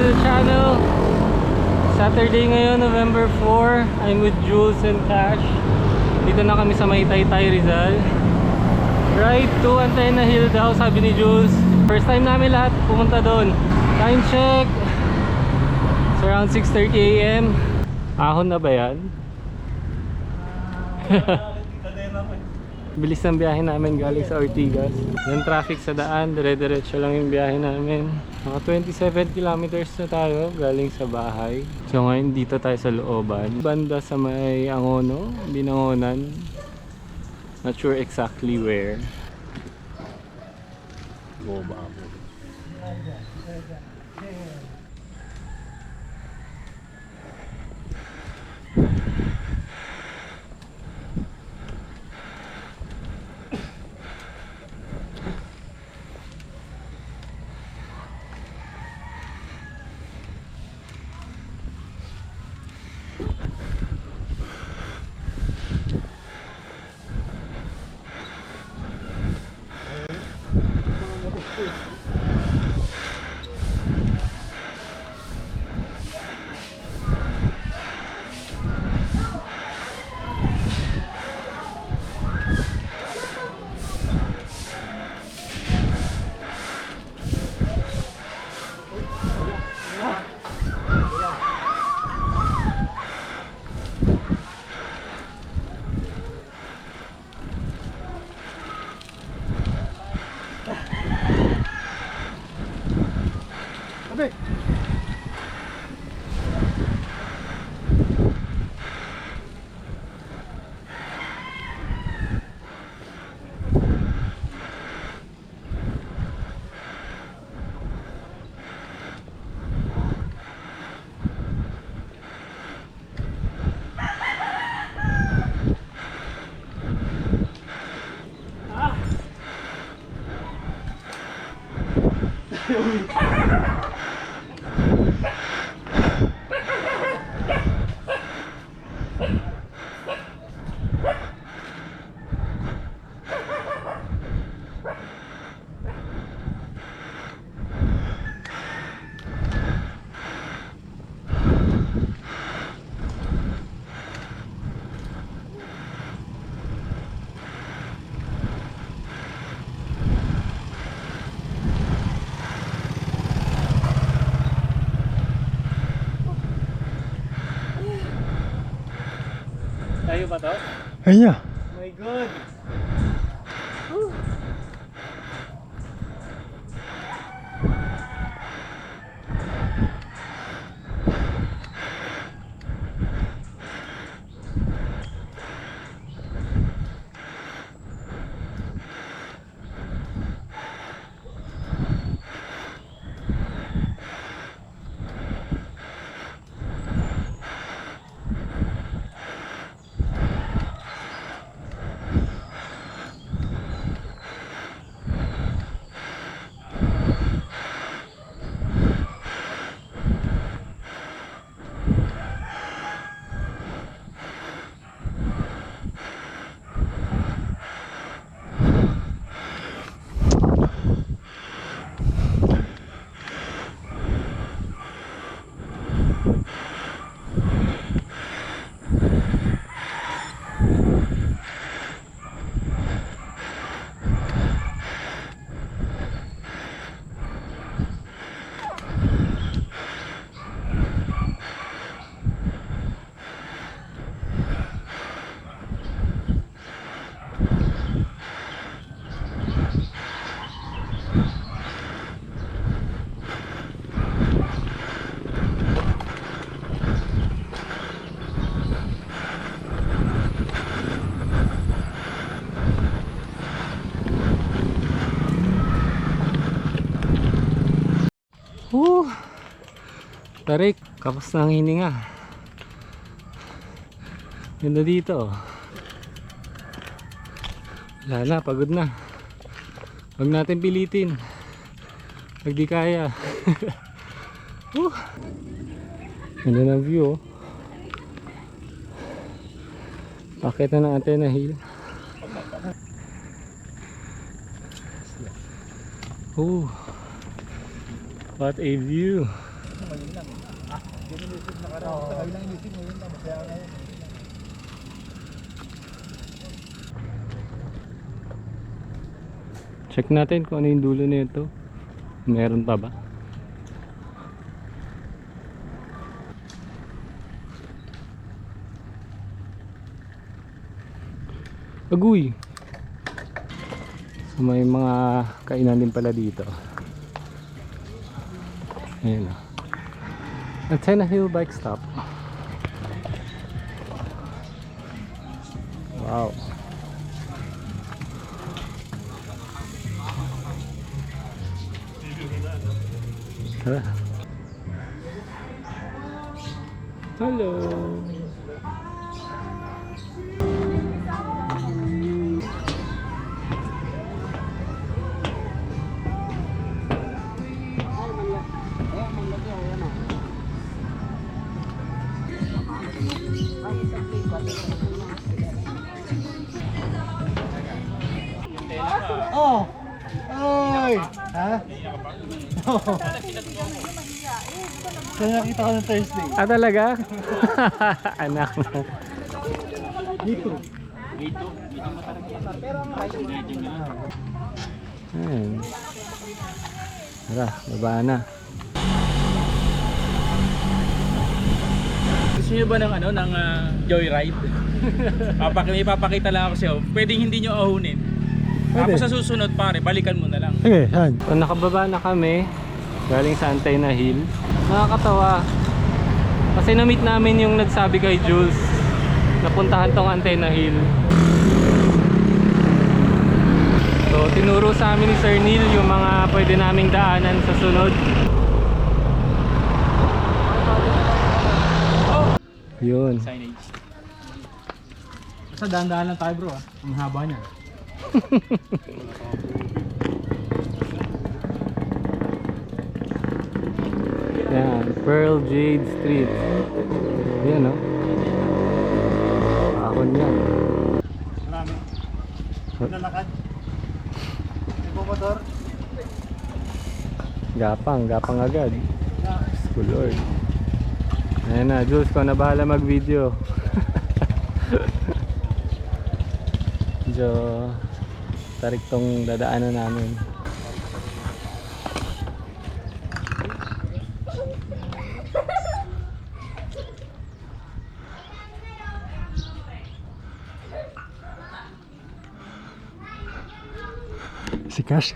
to the channel. Saturday ngayon, November 4. I'm with Jules and Cash. Dito na kami sa may Taytay, Rizal. Ride to Antenna Hill daw, sabi ni Jules. First time namin lahat pumunta doon. Time check, it's around 6:30 AM. Ahon na ba yan? Bilis ng biyahe namin galing sa Ortigas. Yung traffic sa daan, dire-diretso lang yung biyahe namin. Mga 27 kilometers na tayo galing sa bahay. So ngayon dito tayo sa looban. Banda sa may Angono, Binangonan. Not sure exactly where. Boba ako. Tayo ba to? Ayun. My God! Tarik, kapos na ang hininga. Ganda dito. Wala na, pagod na. Huwag natin pilitin. Pag di kaya. Ganda ng view. Pakita na natin na hill. What a view. ngayon lang. Hindi mo inisip na karami. Sa kabilang inisip ngayon lang. Masaya ngayon. Check natin kung ano yung dulo nito. Meron pa ba? Aguy. So may mga kainan din pala dito. Ayan o. Antenna Hill Bike Stop. Wow. Tara. Hello. Oh! Oy! Ha? Oo. Saan nakita ko ng Thursday? Ah, talaga? Anak mo. Dito. Ayan. Tara, baba na. Gusto nyo ba ng ano, ng joyride? Ipapakita lang ako sa'yo. Pwedeng hindi nyo ahunin. Tapos sa susunod pare, balikan mo na lang. Okay, saan? So, nakababa na kami galing sa Antenna Hill. Nakakatawa kasi na-meet namin yung nagsabi kay Jules na puntahan tong Antenna Hill. So tinuro sa amin ni Sir Neil yung mga pwede naming daanan sa sunod. Yun. Signage. Basta dahan-dahan lang tayo bro ah. Ang haba niya. Yan, Pearl Jade Street. Yan o. Akon yan. Marami. Nalakad. Nagbumotor. Gapang agad. School Lord. Ayan na, Jules ko na bahala mag-video. Medyo tarik tong dadaanan namin. Si Cash,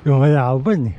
yung mayaban eh.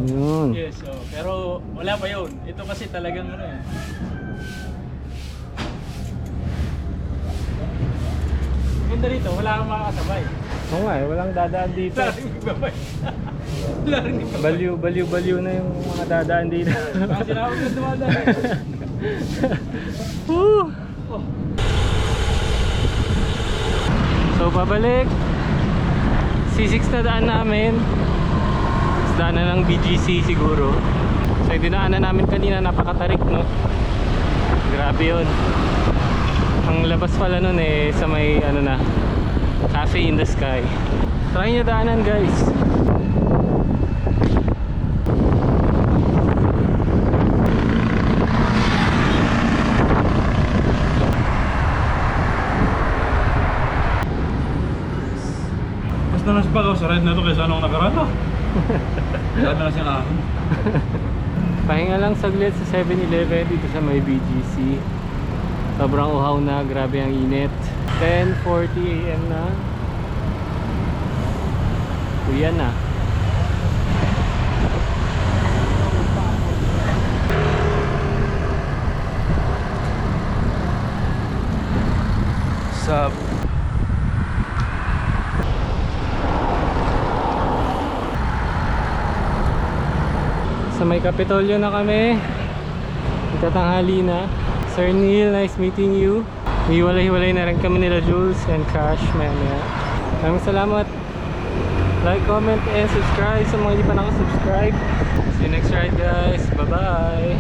Yun. Yes, oh, pero wala pa yun. Ito kasi talagang ano eh. Ganda rito, wala kang makakasabay. Oo nga eh, walang dadaan dito. Wala rin magbabay. Wala rin magbabay. Baliw na yung mga dadaan dito. Kasi sinawag na dumadaan. Woo! So pabalik. C6 na daan namin. Tapos daanan ng BGC siguro. So yung dinaanan namin kanina napakatarik, no? Grabe yun. Ang labas pala nun eh sa may ano na, Cafe in the Sky. Try nyo daanan guys. Mas nanas pa ako sa ride na to kaysa anong nakaraan ah. Sabi na siya kahapon. Pahinga lang saglit sa 7-Eleven dito sa may BGC. Sobrang uhaw na, grabe ang init. 10:40 AM na. Uyan na. Sa Sa may Kapitolyo na kami. Itatanghali na. Sir Neil, nice meeting you. Hiwalay-hiwalay na rin kami nila Jules and Cash maya. Maraming salamat. Like, comment, and subscribe sa mga hindi pa nakasubscribe. See you next ride guys. Bye-bye.